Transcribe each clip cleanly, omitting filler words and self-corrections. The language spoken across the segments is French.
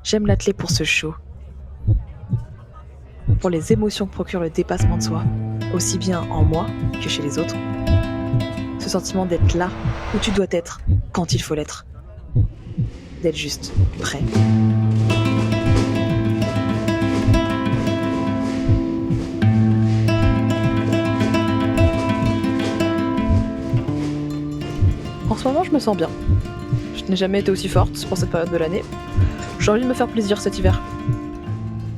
J'aime l'athlé pour ce show, pour les émotions que procure le dépassement de soi, aussi bien en moi que chez les autres. Ce sentiment d'être là où tu dois être quand il faut l'être. D'être juste prêt. En ce moment, je me sens bien. Je n'ai jamais été aussi forte pour cette période de l'année. J'ai envie de me faire plaisir cet hiver.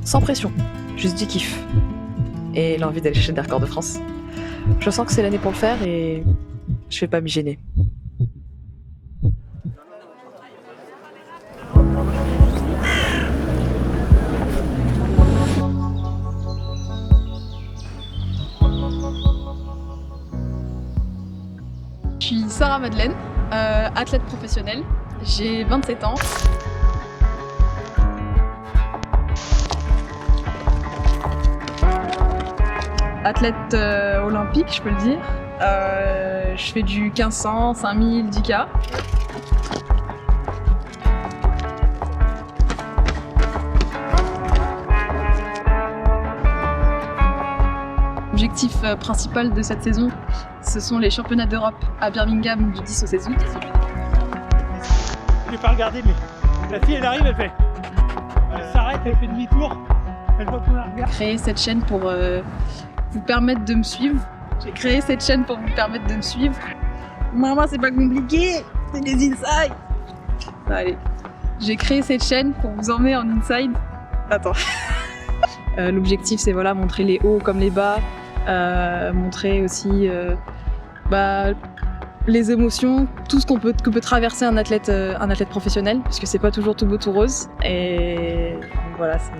Sans pression, juste du kiff. Et l'envie d'aller chercher des records de France. Je sens que c'est l'année pour le faire et je vais pas m'y gêner. Je suis Sarah Madeleine, athlète professionnelle. J'ai 27 ans. Athlète olympique, je peux le dire. Je fais du 1500, 5000, 10K. L'objectif principal de cette saison, ce sont les championnats d'Europe à Birmingham du 10 au 16 août. Je n'ai pas regardé, mais la fille elle arrive, elle s'arrête, elle fait demi-tour, elle voit qu'on la regarde. Créer cette chaîne pour vous permettre de me suivre. J'ai créé cette chaîne pour vous permettre de me suivre. Maman, c'est pas compliqué, c'est des insides. Allez, j'ai créé cette chaîne pour vous emmener en inside. Attends. L'objectif, c'est voilà, montrer les hauts comme les bas, montrer aussi les émotions, tout ce que peut traverser un athlète professionnel, parce que c'est pas toujours tout beau tout rose. Et donc voilà, c'est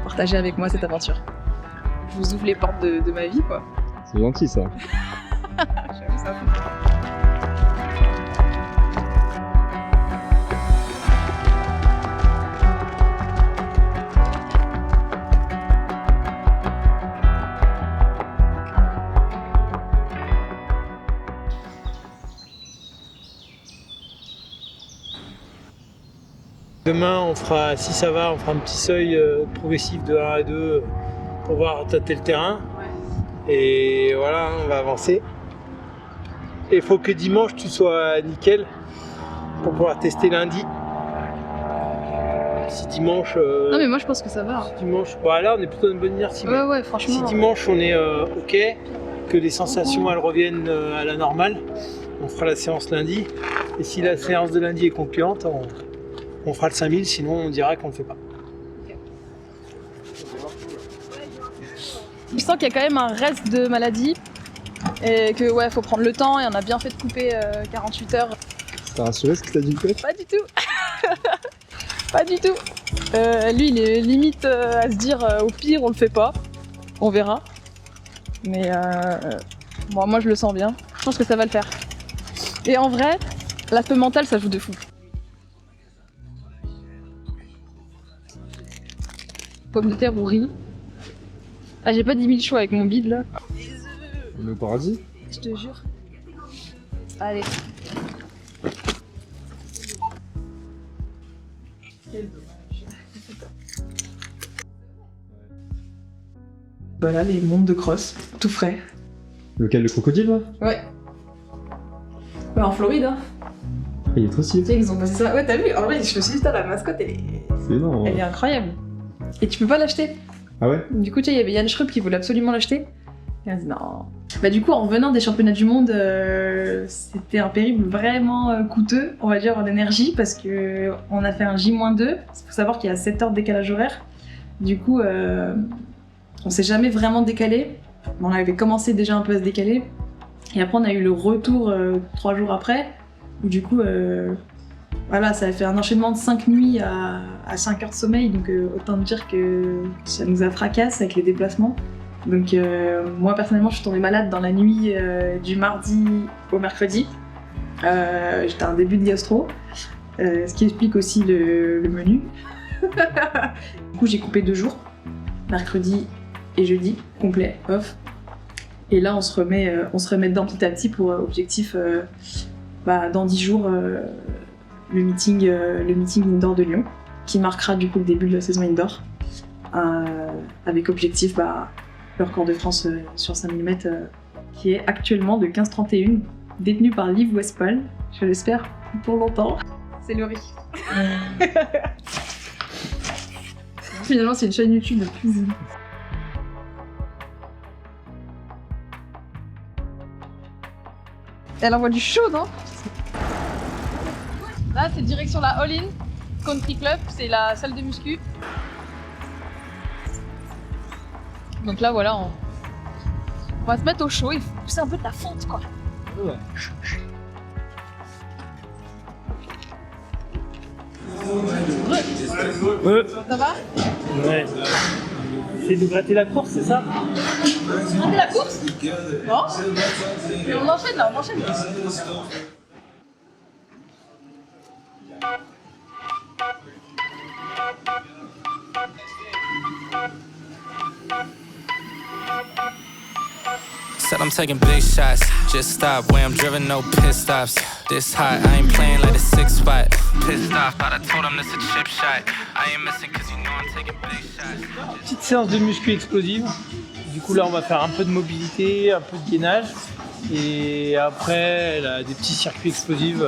partager avec moi cette aventure. Je vous ouvre les portes de ma vie, quoi. C'est gentil ça. J'avoue ça. Demain, on fera, si ça va, on fera un petit seuil progressif de 1 à 2 pour voir tâter le terrain. Et voilà, on va avancer. Et il faut que dimanche, tu sois nickel pour pouvoir tester lundi. Si dimanche... Non mais moi je pense que ça va. Si dimanche, bah là, on est plutôt dans une bonne inertie. Ouais, franchement. Si dimanche, on est OK, que les sensations, elles reviennent à la normale, on fera la séance lundi. Et si la séance de lundi est concluante, on fera le 5000, sinon on dira qu'on ne le fait pas. Je sens qu'il y a quand même un reste de maladie et que ouais, faut prendre le temps et on a bien fait de couper 48 heures. T'as rassuré ce que t'as dit le coach? Pas du tout. Pas du tout. Lui, il est limite à se dire au pire, on le fait pas. On verra. Mais moi, je le sens bien. Je pense que ça va le faire. Et en vrai, l'aspect mental, ça joue de fou. Pommes de terre ou riz. Ah, j'ai pas 10 000 choix avec mon bide là. On est au paradis? Je te jure. Allez. Quel dommage. Voilà les mondes de cross, tout frais. Lequel, le crocodile là? Ouais. Bah en Floride hein. Il est trop stylé. Tu sais, ils ont passé ça. Ouais, t'as vu? En vrai, je me suis dit, putain, la mascotte, C'est énorme. elle est incroyable. Et tu peux pas l'acheter. Ah ouais? Du coup, tu sais, il y avait Yann Schrupp qui voulait absolument l'acheter. Et on a dit non. Bah, du coup, en revenant des championnats du monde, c'était un périple vraiment coûteux, on va dire, en énergie, parce que on a fait un J-2. Il faut savoir qu'il y a 7 heures de décalage horaire. Du coup, on s'est jamais vraiment décalé. On avait commencé déjà un peu à se décaler. Et après, on a eu le retour 3 jours après, où du coup, voilà, ça a fait un enchaînement de 5 nuits à 5 heures de sommeil, donc autant dire que ça nous a fracassé avec les déplacements. Donc moi personnellement, je suis tombée malade dans la nuit du mardi au mercredi. J'étais un début de gastro, ce qui explique aussi le menu. Du coup, j'ai coupé 2 jours, mercredi et jeudi, complet, off. Et là, on se remet dedans petit à petit pour objectif, dans 10 jours, le meeting indoor de Lyon, qui marquera du coup le début de la saison indoor, avec objectif le record de France sur 5 000 mètres, qui est actuellement de 15,31, détenu par Liv Westphal, je l'espère pour longtemps. C'est le riz. Finalement, c'est une chaîne YouTube de cuisine. Elle envoie du chaud, non? Là, c'est direction la All In Country Club, c'est la salle de muscu. Donc là, voilà, on va se mettre au chaud, il faut pousser un peu de la fonte, quoi. Ouais. Ça va? Ouais. C'est de gratter la course, c'est ça? On fait la course? Bon. Et on enchaîne là, on enchaîne. Said I'm taking big shots, just stop where I'm driven, no pit stops. This hot, I ain't playing like a 6 spot. Pissed off, but I told him this a chip shot. I ain't missing cause you know I'm taking big shots. Petite séance de muscu explosive. Du coup là on va faire un peu de mobilité, un peu de gainage. Et après là, des petits circuits explosifs.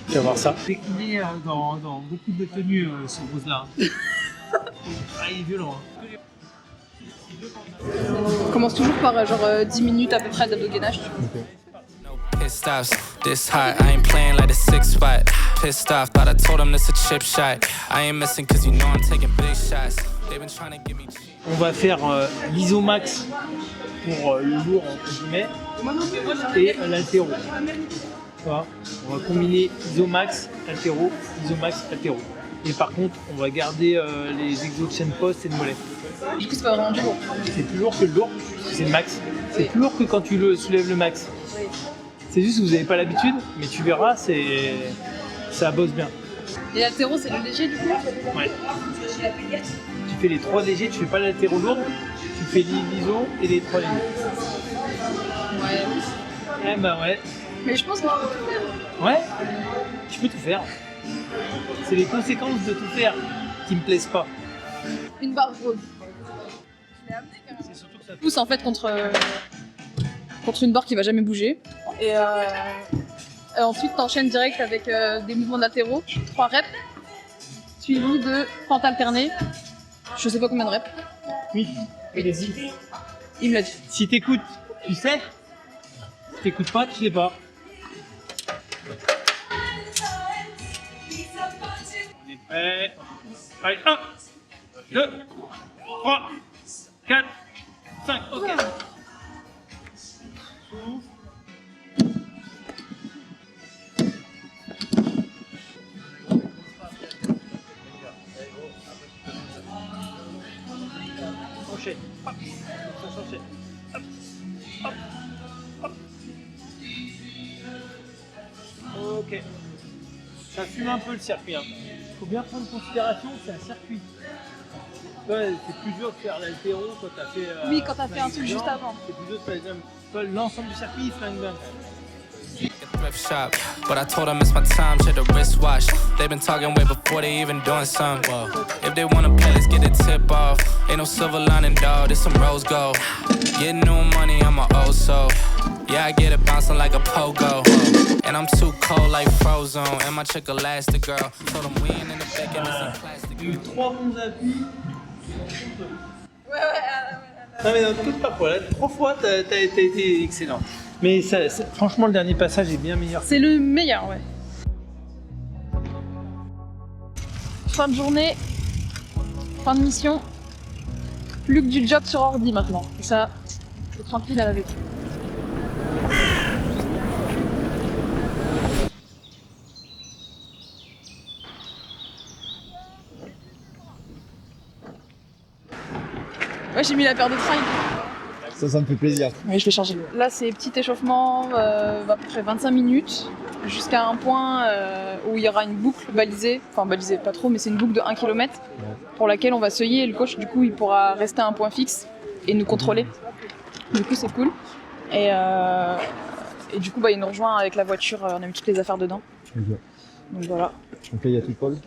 Tu vas voir ça. Décliné dans beaucoup de tenues ce rose là. Ah, il est violent. Hein. On commence toujours par genre 10 minutes à peu près d'abdos-gainage. No pit stops. This hot, I ain't playing like a 6 spot. Pissed off, but I told him this a chip shot. I ain't missing cause you know I'm taking big shots. They've been trying to give me cheap. On va faire l'isomax pour le lourd entre guillemets et l'haltéro. Tu vois, on va combiner isomax, haltéro, isomax, haltéro. Et par contre, on va garder les exos de chaîne poste et de mollet. Du coup, c'est pas vraiment du lourd. C'est plus lourd que le lourd, c'est le max. C'est plus lourd que quand tu soulèves le max. Oui. C'est juste que vous n'avez pas l'habitude, mais tu verras, ça bosse bien. Et l'haltéro, c'est le léger du coup? Ouais. Tu fais les 3 légers, tu fais pas l'haltéro lourde, tu fais l'iso et les 3 légers. Ouais. Eh bah ouais. Mais je pense que je peux tout faire. Ouais, tu peux tout faire. C'est les conséquences de tout faire qui me plaisent pas. Une barre jaune. Je l'ai amené quand même. C'est surtout que ça Pousse en fait contre une barre qui va jamais bouger. Et ensuite t'enchaînes direct avec des mouvements latéraux, 3 reps, suivis de fentes alternées. Je sais pas combien de reps. Oui, allez-y. Il me l'a dit. Si t'écoutes, tu sais. Si t'écoutes pas, tu sais pas. On est prêt. Allez, 1, 2, 3, 4, 5, ok. Enchaîne. Hop. Ça s'enchaîne. Hop. Hop. Hop. Ok. Ça fume un peu le circuit. Hein. Faut bien prendre en considération que c'est un circuit. Ouais, c'est plus dur de faire l'haltéro quand t'as fait. Oui, quand t'as fait un truc juste avant. C'est plus dur de faire l'ensemble du circuit, il flingue bien. A thrift shop, but I told them it's my time, check the wristwatch. They've been talking way before they even doing something. If they wanna play, let's get a tip off. Ain't no silver lining, dog, this some rose gold. Getting new money, I'm a old soul. Yeah, I get it bouncing like a pogo. And I'm too cold like Frozone. And my chick elastic girl. Told them we ain't in the back and it's in plastic. Il y a eu 3 bons appuis. Non mais non, t'écoutes pas quoi, là, 3 fois t'as été excellent. Mais ça, franchement le dernier passage est bien meilleur. C'est le meilleur, ouais. Fin de journée, fin de mission. Plus que du job sur ordi maintenant. Et ça, c'est tranquille à la vécu. Ouais, j'ai mis la paire de fringues. Ça me fait plaisir. Oui, je vais changer. Là, c'est petit échauffement, à peu près 25 minutes, jusqu'à un point où il y aura une boucle balisée. Enfin, balisée pas trop, mais c'est une boucle de 1 km pour laquelle on va seuiller et le coach, du coup, il pourra rester à un point fixe et nous contrôler. Du coup, c'est cool. Et du coup, il nous rejoint avec la voiture, on a mis toutes les affaires dedans. Okay. Donc voilà. Donc là, il y a tout Paul.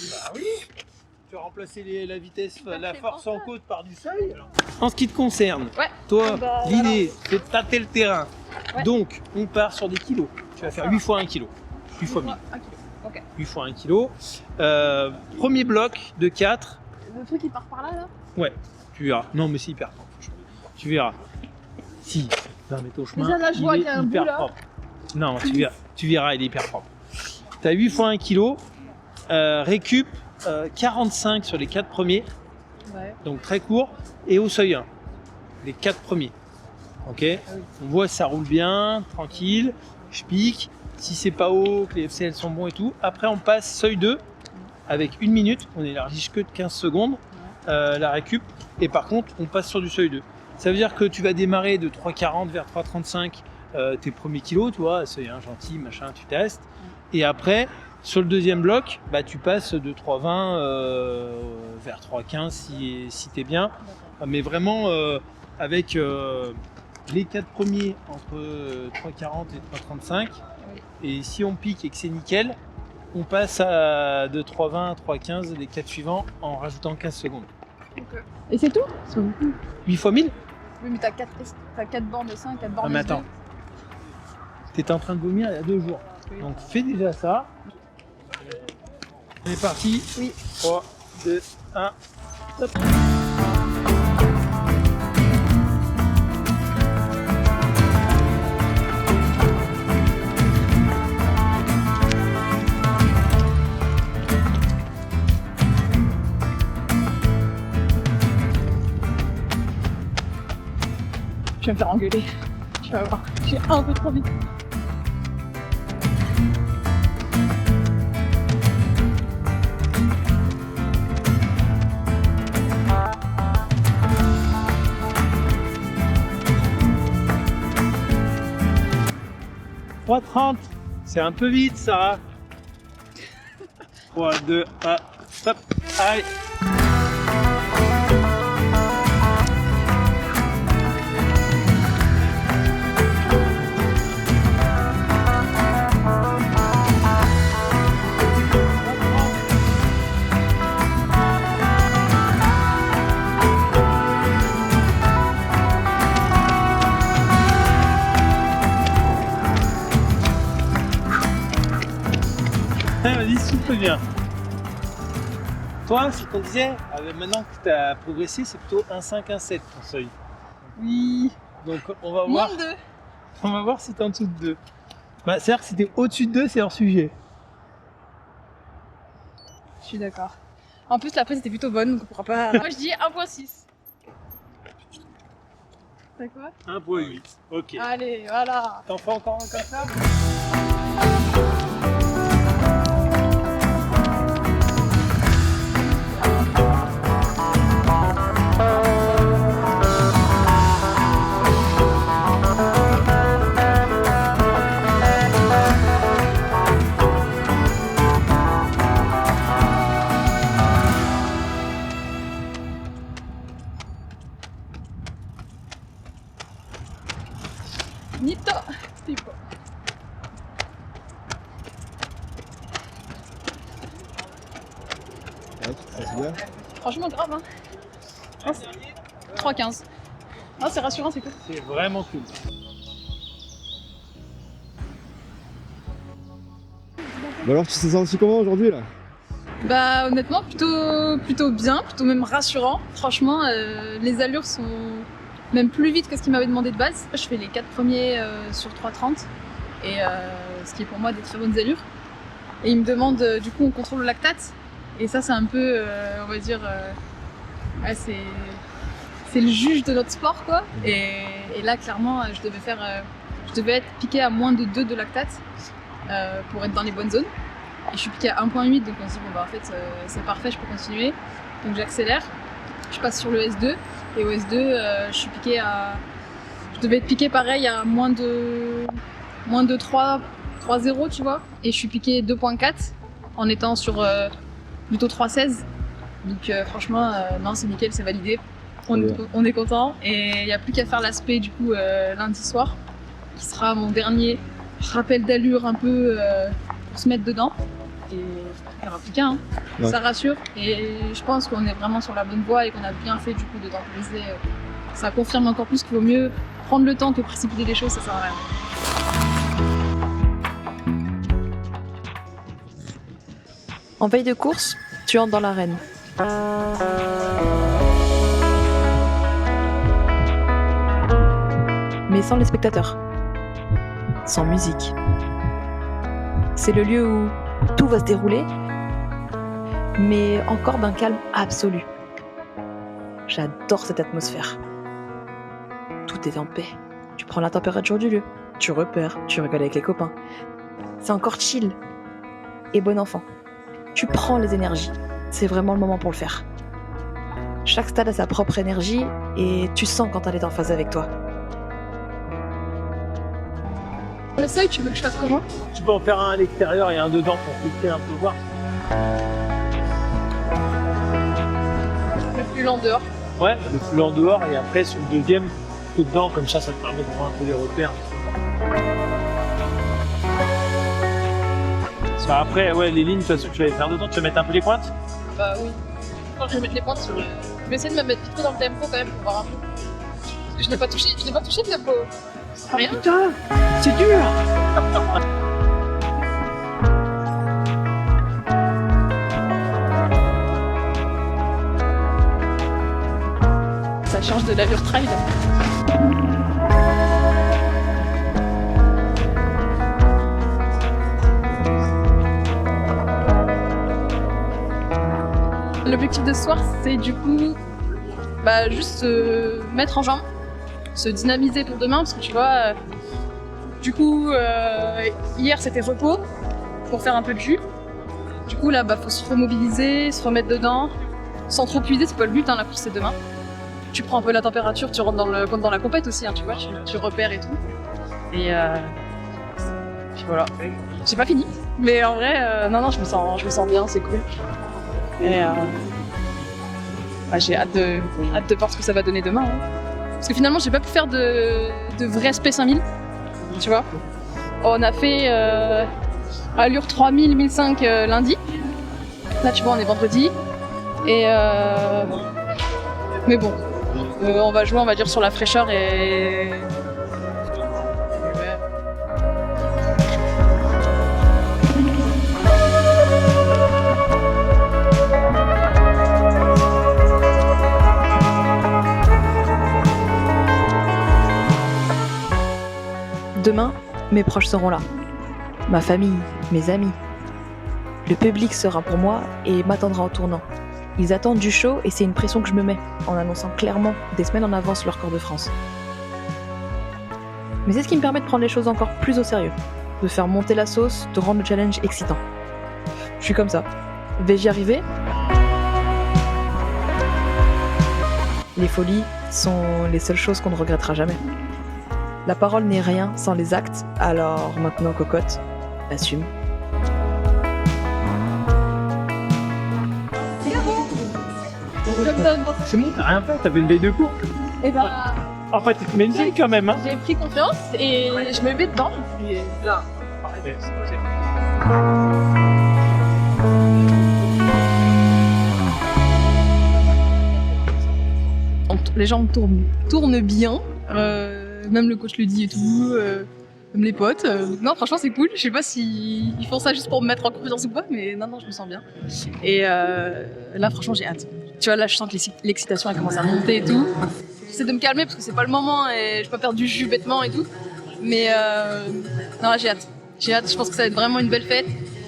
Bah oui, tu as remplacé la vitesse, la force en côte par du seuil. En ce qui te concerne, Ouais. toi, Bah, l'idée c'est de tâter le terrain. Ouais. Donc, on part sur des kilos. Tu vas faire 8 fois 1 kg. 8 fois 1000. 8 fois 1 kg. Premier bloc de 4. Le truc qui part par là, là. Ouais, tu verras. Non, mais c'est hyper propre. Tu verras. Si, non, mais ton chemin, Déjà, là, je vois il qu'il y a est un bout, hyper là. propre. Non, tu verras, il est hyper propre. Tu as 8 fois 1 kg. Récup 45 sur les 4 premiers. Ouais. Donc très court. Et au seuil 1. Les 4 premiers. Ok. On voit ça roule bien, tranquille. Je pique. Si c'est pas haut, que les FCL sont bons et tout. Après, on passe seuil 2 avec 1 minute. On élargit que de 15 secondes la récup. Et par contre, on passe sur du seuil 2. Ça veut dire que tu vas démarrer de 3,40 vers 3,35 tes premiers kilos, tu vois, seuil 1 gentil, machin, tu testes. Et après, sur le deuxième bloc, bah, tu passes de 3,20 vers 3,15 si tu es bien. Mais vraiment avec les 4 premiers entre 3,40 et 3,35. Et si on pique et que c'est nickel, on passe de 3,20 à 3,15 les 4 suivants en rajoutant 15 secondes. Et c'est tout? 8 fois 1000? Oui, mais t'as 4 bornes de 5, 4 bornes Ah de mais attends, t'étais en train de vomir il y a 2 jours. Donc fais déjà ça. On est parti. Oui. 3, 2, 1. Top. Je vais me faire engueuler. Tu vas voir. J'ai un peu trop vite. « 3,30 ». C'est un peu vite, Sarah. 3, 2, 1, stop. Allez. Vas-y, souffle bien. Toi, ce qu'on disait, maintenant que tu as progressé, c'est plutôt 1,5, 1,7 ton seuil. Oui. Donc on va Moins voir. de 2. On va voir si t'es en dessous de 2. Bah, c'est-à-dire que si t'es au-dessus de 2, c'est hors sujet. Je suis d'accord. En plus, la prise était plutôt bonne, donc on pourra pas. Moi, je dis 1,6. C'est quoi? 1,8. Ok. Allez, voilà. T'en fais encore un comme ça? Nito. Tipo. Ouais, ça c'est bien. Franchement, grave, hein. 3,15. Ah, c'est rassurant, c'est cool. C'est vraiment cool. Bon alors, tu t'es senti comment aujourd'hui là? Bah, honnêtement, plutôt bien, plutôt même rassurant. Franchement, les allures sont même plus vite que ce qu'il m'avait demandé de base. Je fais les 4 premiers sur 3,30 et ce qui est pour moi des très bonnes allures. Et il me demande, du coup, on contrôle le lactate. Et ça, c'est un peu, on va dire, ouais, c'est le juge de notre sport, quoi. Et là, clairement, je devais être piquée à moins de 2 de lactate pour être dans les bonnes zones. Et je suis piquée à 1,8, donc on se dit, bon, bah, en fait, c'est parfait, je peux continuer. Donc j'accélère, je passe sur le S2. Et au S2, je devais être piquée pareil à moins de 3,0, tu vois. Et je suis piquée 2,4 en étant sur plutôt 3,16. Donc franchement, non, c'est nickel, c'est validé. On est content. Et il n'y a plus qu'à faire l'aspect du coup lundi soir, qui sera mon dernier rappel d'allure un peu pour se mettre dedans. Et il n'y aura plus qu'un, hein. Ouais. Ça rassure. Et je pense qu'on est vraiment sur la bonne voie et qu'on a bien fait du coup de temporiser. Ça confirme encore plus qu'il vaut mieux prendre le temps que précipiter les choses, ça sert à rien. En veille de course, tu entres dans l'arène. Mais sans les spectateurs. Sans musique. C'est le lieu où tout va se dérouler, mais encore d'un calme absolu. J'adore cette atmosphère. Tout est en paix. Tu prends la température du lieu, tu repères, tu rigoles avec les copains. C'est encore chill et bon enfant. Tu prends les énergies. C'est vraiment le moment pour le faire. Chaque stade a sa propre énergie et tu sens quand elle est en phase avec toi. Le seuil, tu veux que je fasse comment? Tu peux en faire un à l'extérieur et un dedans pour tester un peu voir. Le plus lent dehors. Ouais, le plus lent dehors et après sur le deuxième, tout dedans, comme ça te permet de voir un peu les repères. Parce qu'après, ouais, les lignes, de toute façon, tu vas les faire dedans, tu vas mettre un peu les pointes. Bah oui. Je pense que je vais mettre les pointes sur le... Je vais essayer de me mettre vite fait dans le tempo quand même pour voir un peu. Parce que je n'ai pas touché le tempo. Rien. Putain, c'est dur. Ça change de l'allure trail. L'objectif de ce soir, c'est du coup juste se mettre en jambe, se dynamiser pour demain, parce que tu vois, du coup, hier c'était repos pour faire un peu de jus. Du coup là, faut se remobiliser, se remettre dedans, sans trop puiser, c'est pas le but, hein, la course c'est demain. Tu prends un peu la température, tu rentres comme dans la compète aussi, hein, tu vois, tu repères et tout. Et puis voilà. J'ai pas fini, mais en vrai, non, je me sens bien, c'est cool. Et j'ai hâte de voir ce que ça va donner demain. Hein. Parce que finalement, j'ai pas pu faire de vrai SP5000, tu vois. On a fait allure 3000, 1005 lundi. Là, tu vois, on est vendredi. Et mais bon, on va jouer, on va dire, sur la fraîcheur et... Demain, mes proches seront là. Ma famille, mes amis. Le public sera pour moi et m'attendra au tournant. Ils attendent du show et c'est une pression que je me mets en annonçant clairement des semaines en avance leur Corps de France. Mais c'est ce qui me permet de prendre les choses encore plus au sérieux, de faire monter la sauce, de rendre le challenge excitant. Je suis comme ça. Vais-je y arriver ? Les folies sont les seules choses qu'on ne regrettera jamais. La parole n'est rien sans les actes, alors maintenant cocotte, assume. C'est bon, t'as rien fait, t'avais une veille de cours. Et Enfin, tu te mets une veille quand même, hein. j'ai pris confiance et je me mets dedans. Et là, les jambes tournent bien. Même le coach le dit et tout. Même les potes. Non, franchement, c'est cool. Je sais pas si ils font ça juste pour me mettre en confiance ou pas, mais non, je me sens bien. Et là, franchement, j'ai hâte. Tu vois, là, je sens que l'excitation, elle commence à monter et tout. J'essaie de me calmer parce que c'est pas le moment et je peux pas perdre du jus bêtement et tout. Mais non, là, j'ai hâte. Je pense que ça va être vraiment une belle fête.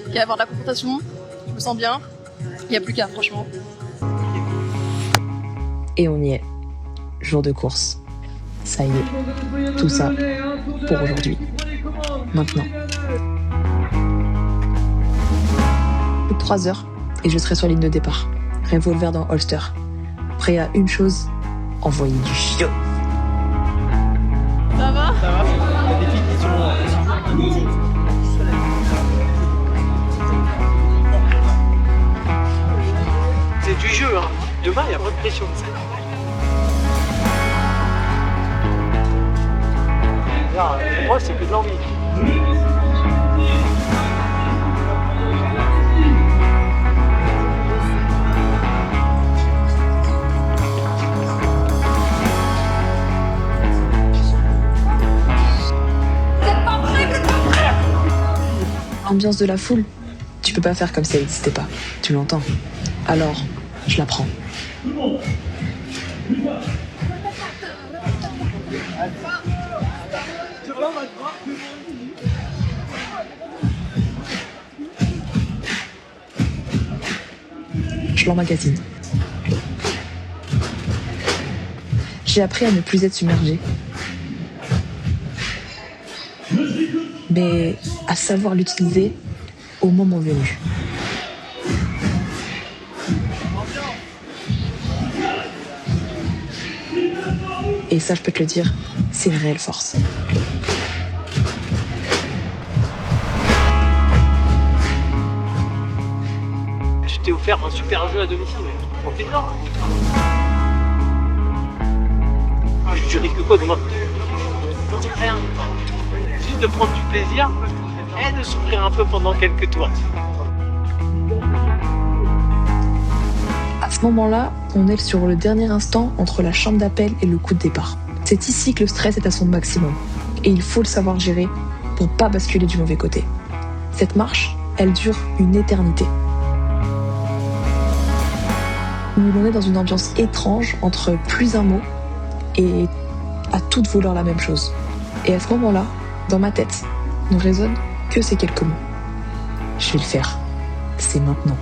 Il va y avoir de la confrontation, je me sens bien. Il n'y a plus qu'à, franchement. Et on y est. Jour de course. Ça y est. Tout ça pour aujourd'hui. Maintenant. Plus de 3 heures et je serai sur la ligne de départ. Revolver dans holster. Prêt à une chose, envoyer du chiot. Ça va? Ça va? Il y a des filles qui sont c'est du jeu, hein. Demain, il n'y a pas de pression. Là, pour moi, c'est que de l'envie. L'ambiance de la foule, tu peux pas faire comme si elle n'existait pas. Tu l'entends. Alors, je la prends. Je l'emmagasine. J'ai appris à ne plus être submergée. Mais à savoir l'utiliser au moment venu. Et ça, je peux te le dire, c'est une réelle force. Tu t'es offert un super jeu à domicile, profite-en. Tu risques quoi demain? Rien. Juste de prendre du plaisir et de souffrir un peu pendant quelques tours. À ce moment-là, on est sur le dernier instant entre la chambre d'appel et le coup de départ. C'est ici que le stress est à son maximum. Et il faut le savoir gérer pour pas basculer du mauvais côté. Cette marche, elle dure une éternité. On est dans une ambiance étrange entre plus un mot et à toutes vouloir la même chose. Et à ce moment-là, dans ma tête, ne résonnent que ces quelques mots. Je vais le faire. C'est maintenant.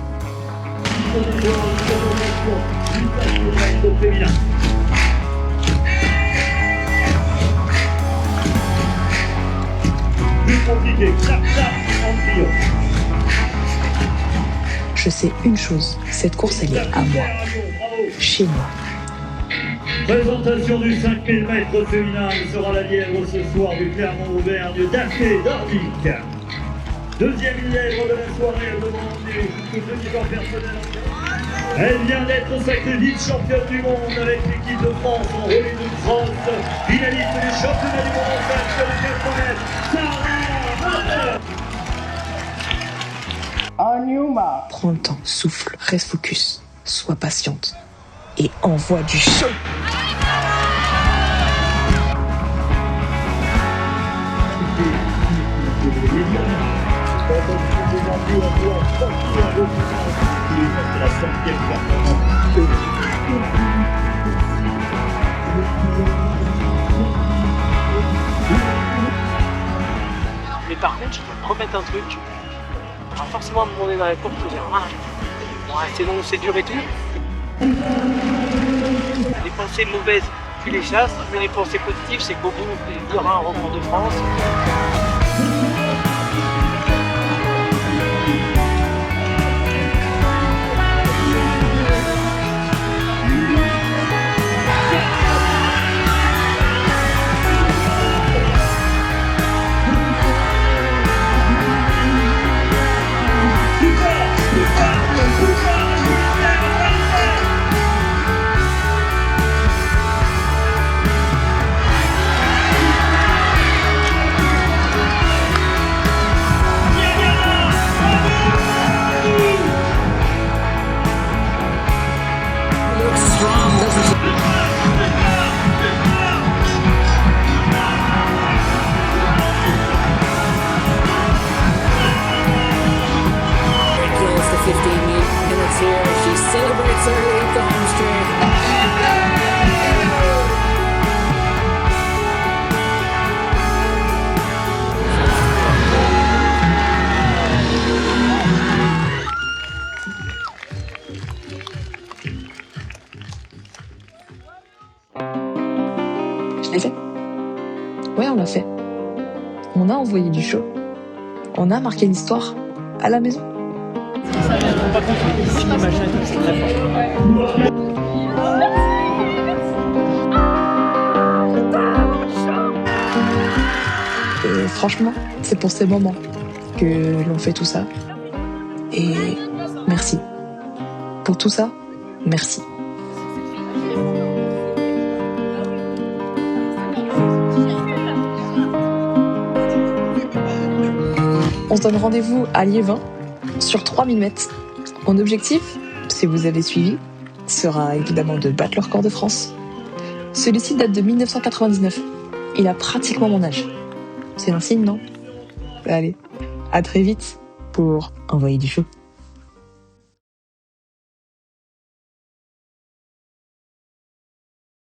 Je sais une chose, cette course elle est à moi, chez moi. Présentation du 5000 mètres féminin, il sera la lièvre ce soir du Clermont-Auvergne, Daphné Dordic. Deuxième lièvre de la soirée, elle demande des efforts personnels. Elle vient d'être sacrée vice-championne du monde avec l'équipe de France en relais de cross, finaliste du championnat du monde en face sur les 400 mètres, Sarah Motter. Prends le temps, souffle, reste focus, sois patiente et envoie du chaud. Mais par contre, je vais te promettre un truc. On va forcément me demander dans la course de dire c'est long, c'est dur et tout. Les pensées mauvaises, tu les chasses, mais les pensées positives, c'est qu'au bout, il y aura un record de France. l'a fait. On a envoyé du chaud. On a marqué l'histoire à la maison. Par contre, ici, machin, c'est très fort. Et franchement, c'est pour ces moments que l'on fait tout ça. Et merci. Pour tout ça, merci. On se donne rendez-vous à Liévin sur 3000 mètres. Mon objectif, si vous avez suivi, sera évidemment de battre le record de France. Celui-ci date de 1999. Il a pratiquement mon âge. C'est un signe, non? Allez, à très vite pour envoyer du chaud.